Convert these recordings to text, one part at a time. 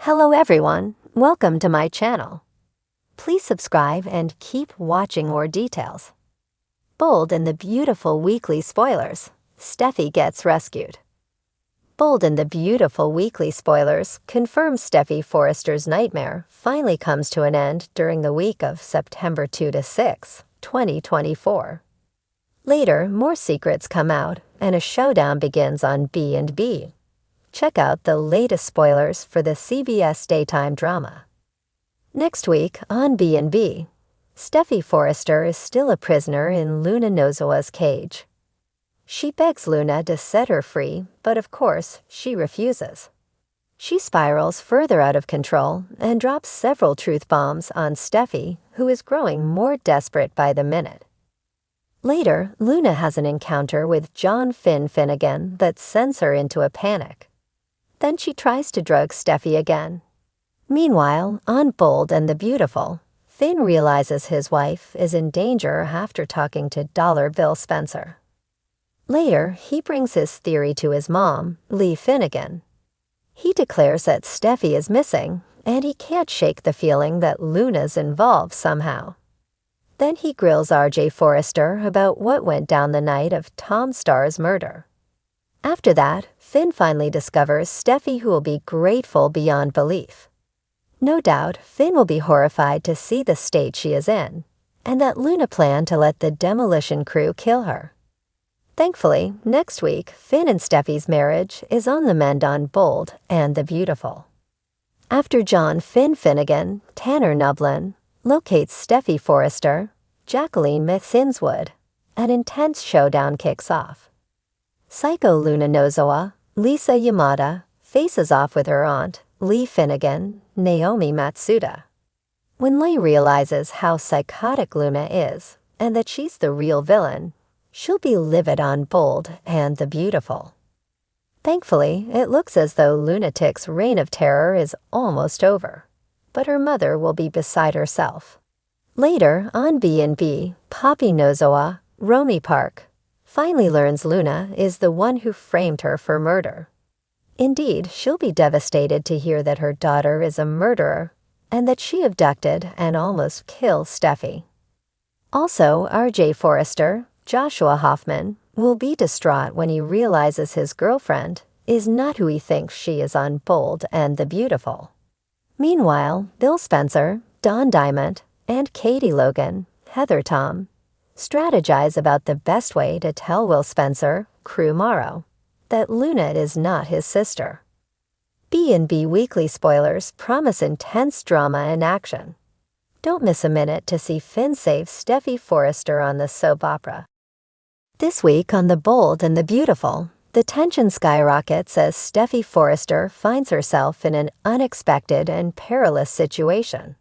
Hello everyone, welcome to my channel. Please subscribe and keep watching more details. Bold and the beautiful weekly spoilers, Steffy gets rescued. Bold and the beautiful weekly spoilers confirms Steffy Forrester's nightmare finally comes to an end during the week of September 2 to 6, 2024. Later, more secrets come out and a showdown begins on B&B. Check out the latest spoilers for the CBS daytime drama. Next week on B&B, Steffy Forrester is still a prisoner in Luna Nozowa's cage. She begs Luna to set her free, but of course, she refuses. She spirals further out of control and drops several truth bombs on Steffy, who is growing more desperate by the minute. Later, Luna has an encounter with John Finnegan that sends her into a panic. Then she tries to drug Steffy again. Meanwhile, on Bold and the Beautiful, Finn realizes his wife is in danger after talking to Dollar Bill Spencer. Later, he brings his theory to his mom, Lee Finnegan. He declares that Steffy is missing, and he can't shake the feeling that Luna's involved somehow. Then he grills R.J. Forrester about what went down the night of Tom Starr's murder. After that, Finn finally discovers Steffy, who will be grateful beyond belief. No doubt, Finn will be horrified to see the state she is in, and that Luna planned to let the demolition crew kill her. Thankfully, next week, Finn and Steffy's marriage is on the mend on Bold and the Beautiful. After John Finnegan, Tanner Nublin locates Steffy Forrester, Jacqueline Sinswood, an intense showdown kicks off. Psycho Luna Nozowa, Lisa Yamada, faces off with her aunt, Lee Finnegan, Naomi Matsuda. When Lee realizes how psychotic Luna is, and that she's the real villain, she'll be livid on Bold and the Beautiful. Thankfully, it looks as though Lunatic's reign of terror is almost over, but her mother will be beside herself. Later, on B&B, Poppy Nozowa, Romy Park, finally learns Luna is the one who framed her for murder. Indeed, she'll be devastated to hear that her daughter is a murderer and that she abducted and almost killed Steffy. Also, R.J. Forrester, Joshua Hoffman, will be distraught when he realizes his girlfriend is not who he thinks she is on Bold and the Beautiful. Meanwhile, Bill Spencer, Don Diamond, and Katie Logan, Heather Tom, strategize about the best way to tell Will Spencer, Crew Morrow, that Luna is not his sister. B&B weekly spoilers promise intense drama and action. Don't miss a minute to see Finn save Steffy Forrester on the soap opera. This week on The Bold and the Beautiful, the tension skyrockets as Steffy Forrester finds herself in an unexpected and perilous situation.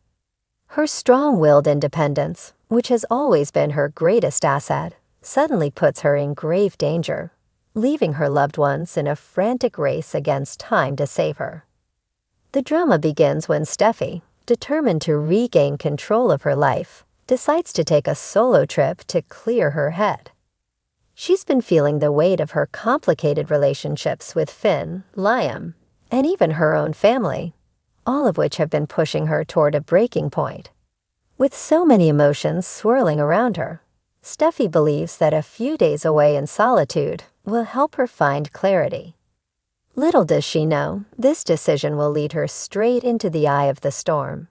Her strong-willed independence, which has always been her greatest asset, suddenly puts her in grave danger, leaving her loved ones in a frantic race against time to save her. The drama begins when Steffy, determined to regain control of her life, decides to take a solo trip to clear her head. She's been feeling the weight of her complicated relationships with Finn, Liam, and even her own family, all of which have been pushing her toward a breaking point. With so many emotions swirling around her, Steffy believes that a few days away in solitude will help her find clarity. Little does she know, this decision will lead her straight into the eye of the storm.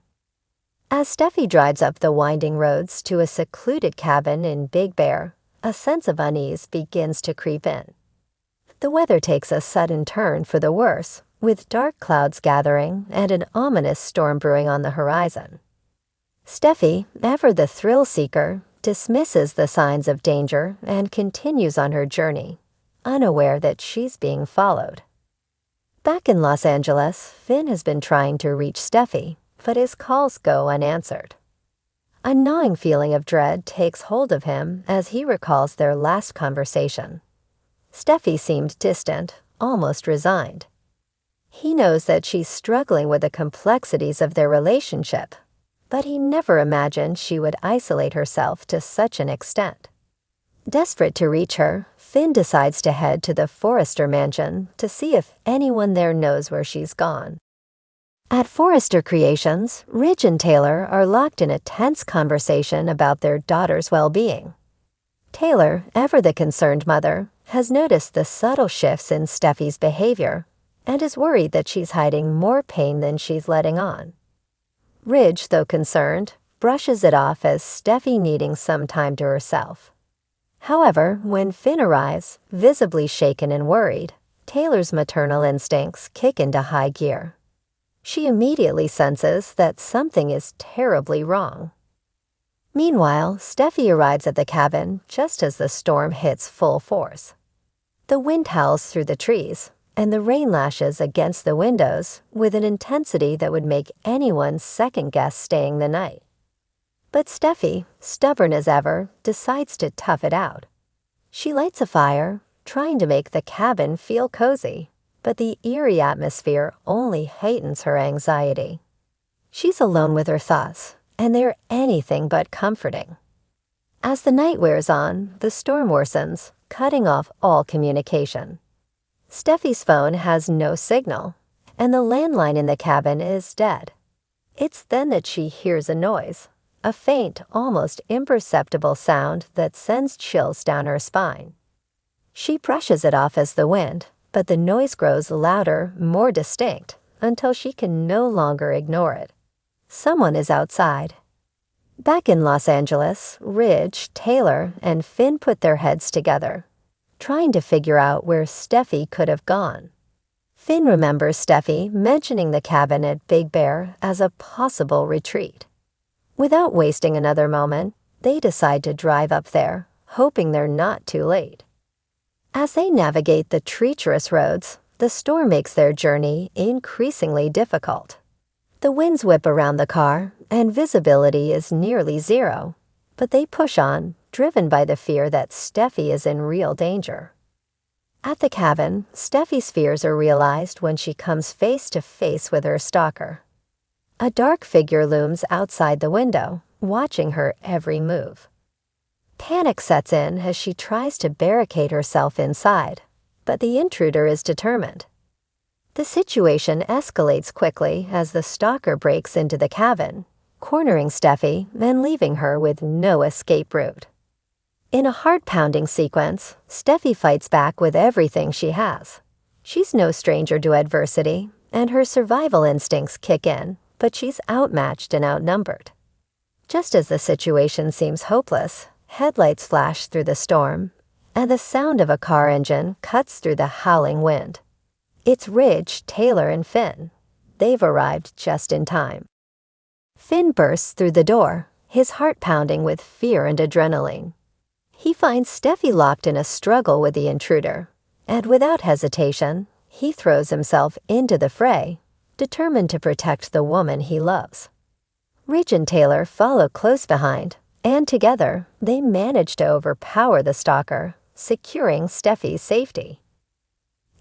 As Steffy drives up the winding roads to a secluded cabin in Big Bear, a sense of unease begins to creep in. The weather takes a sudden turn for the worse, with dark clouds gathering and an ominous storm brewing on the horizon. Steffy, ever the thrill-seeker, dismisses the signs of danger and continues on her journey, unaware that she's being followed. Back in Los Angeles, Finn has been trying to reach Steffy, but his calls go unanswered. A gnawing feeling of dread takes hold of him as he recalls their last conversation. Steffy seemed distant, almost resigned. He knows that she's struggling with the complexities of their relationship, but he never imagined she would isolate herself to such an extent. Desperate to reach her, Finn decides to head to the Forrester mansion to see if anyone there knows where she's gone. At Forrester Creations, Ridge and Taylor are locked in a tense conversation about their daughter's well-being. Taylor, ever the concerned mother, has noticed the subtle shifts in Steffy's behavior and is worried that she's hiding more pain than she's letting on. Ridge, though concerned, brushes it off as Steffy needing some time to herself. However, when Finn arrives, visibly shaken and worried, Taylor's maternal instincts kick into high gear. She immediately senses that something is terribly wrong. Meanwhile, Steffy arrives at the cabin just as the storm hits full force. The wind howls through the trees, and the rain lashes against the windows with an intensity that would make anyone second-guess staying the night. But Steffy, stubborn as ever, decides to tough it out. She lights a fire, trying to make the cabin feel cozy, but the eerie atmosphere only heightens her anxiety. She's alone with her thoughts, and they're anything but comforting. As the night wears on, the storm worsens, cutting off all communication. Steffy's phone has no signal, and the landline in the cabin is dead. It's then that she hears a noise, a faint, almost imperceptible sound that sends chills down her spine. She brushes it off as the wind, but the noise grows louder, more distinct, until she can no longer ignore it. Someone is outside. Back in Los Angeles, Ridge, Taylor, and Finn put their heads together, trying to figure out where Steffy could have gone. Finn remembers Steffy mentioning the cabin at Big Bear as a possible retreat. Without wasting another moment, they decide to drive up there, hoping they're not too late. As they navigate the treacherous roads, the storm makes their journey increasingly difficult. The winds whip around the car, and visibility is nearly zero, but they push on, driven by the fear that Steffy is in real danger. At the cabin, Steffy's fears are realized when she comes face to face with her stalker. A dark figure looms outside the window, watching her every move. Panic sets in as she tries to barricade herself inside, but the intruder is determined. The situation escalates quickly as the stalker breaks into the cabin, cornering Steffy and leaving her with no escape route. In a heart-pounding sequence, Steffy fights back with everything she has. She's no stranger to adversity, and her survival instincts kick in, but she's outmatched and outnumbered. Just as the situation seems hopeless, headlights flash through the storm, and the sound of a car engine cuts through the howling wind. It's Ridge, Taylor, and Finn. They've arrived just in time. Finn bursts through the door, his heart pounding with fear and adrenaline. He finds Steffy locked in a struggle with the intruder, and without hesitation, he throws himself into the fray, determined to protect the woman he loves. Ridge and Taylor follow close behind, and together, they manage to overpower the stalker, securing Steffy's safety.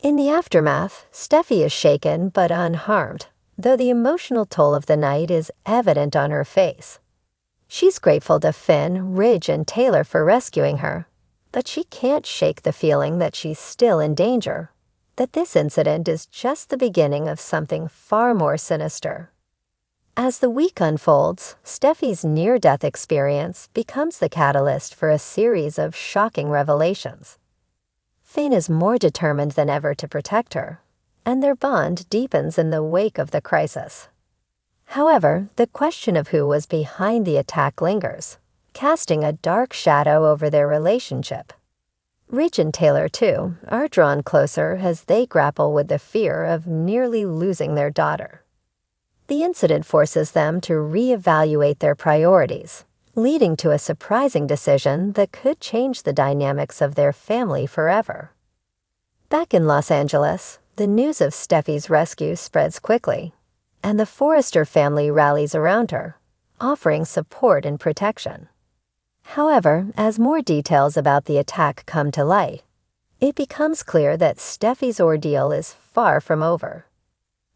In the aftermath, Steffy is shaken but unharmed, though the emotional toll of the night is evident on her face. She's grateful to Finn, Ridge, and Taylor for rescuing her, but she can't shake the feeling that she's still in danger, that this incident is just the beginning of something far more sinister. As the week unfolds, Steffy's near-death experience becomes the catalyst for a series of shocking revelations. Finn is more determined than ever to protect her, and their bond deepens in the wake of the crisis. However, the question of who was behind the attack lingers, casting a dark shadow over their relationship. Ridge and Taylor, too, are drawn closer as they grapple with the fear of nearly losing their daughter. The incident forces them to reevaluate their priorities, leading to a surprising decision that could change the dynamics of their family forever. Back in Los Angeles, the news of Steffy's rescue spreads quickly, and the Forrester family rallies around her, offering support and protection. However, as more details about the attack come to light, it becomes clear that Steffy's ordeal is far from over.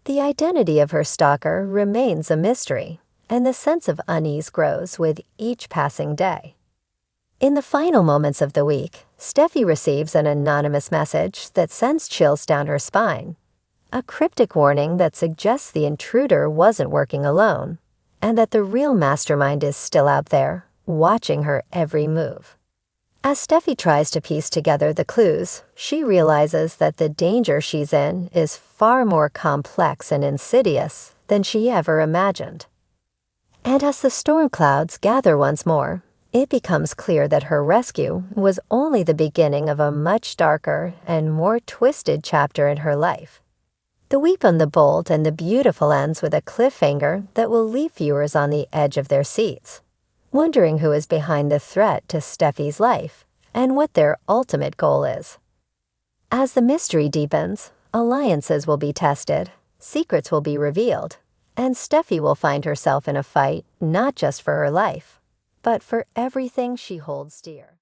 The identity of her stalker remains a mystery, and the sense of unease grows with each passing day. In the final moments of the week, Steffy receives an anonymous message that sends chills down her spine, a cryptic warning that suggests the intruder wasn't working alone, and that the real mastermind is still out there, watching her every move. As Steffi tries to piece together the clues, she realizes that the danger she's in is far more complex and insidious than she ever imagined. And as the storm clouds gather once more, it becomes clear that her rescue was only the beginning of a much darker and more twisted chapter in her life. The Weep on the Bold and the Beautiful ends with a cliffhanger that will leave viewers on the edge of their seats, wondering who is behind the threat to Steffi's life and what their ultimate goal is. As the mystery deepens, alliances will be tested, secrets will be revealed, and Steffi will find herself in a fight not just for her life, but for everything she holds dear.